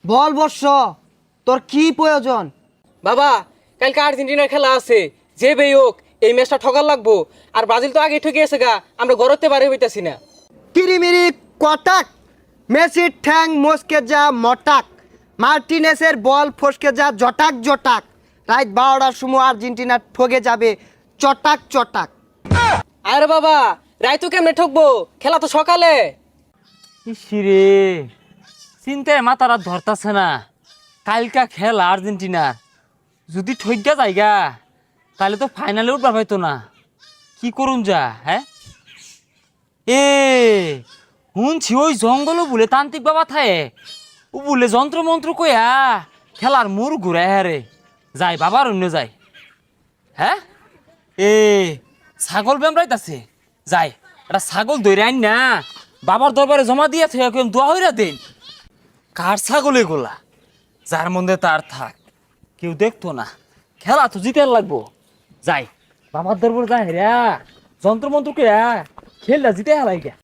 বল বর্ষ, তোর কি প্রয়োজন? বাবা, কালকে আর্জেন্টিনার খেলা আছে, যে বেই হোক এই ম্যাচটা ঠকার লাগবো। আর ব্রাজিল তো আগে ঠকে গেছে গা, আমরা গড়তে পারে হইতাছি না। কিরিমিরি কটাক, মেসির ঠ্যাং মস্কে যা মটাক, মার্টিনেসের বল ফসকে যা জটাক জটাক, রাত 12টার সময় আর্জেন্টিনা ঠকে যাবে চটাক চটাক। আরে বাবা, রাইতো কেমনে ঠকবো, খেলা তো সকালে। ইসিরে চিন্তায় মাথার ধরতাছে না। কালকা খেলা আর্জেন্টিনার, যদি ঠইগা যায়গা তাহলে তো ফাইনালে উঠবার পাইতো না। কি করুন যা, হ্যাঁ? এ শুনছি ওই জঙ্গলও বলে তান্ত্রিক বাবা থায়ে, ও বলে যন্ত্র মন্ত্র কইয়া খেলার মুর ঘুরায় হারে যাই, বাবার অন্য যায়। হ্যাঁ, এ ছাগল বেমরাইতাছে, যাই এটা ছাগল ধরে আইন না বাবার দরবারে জমা দিয়ে থেকে দোয়া হইরা দেন। কার ছাগল এগুলা? যার মধ্যে তার থাক, কেউ দেখতো না। খেলা তো জিতে লাগবো, যাই বাবার দরবার যাই রে, যন্ত্র মন্ত্র কে খেললা জিতে হেলাই গে।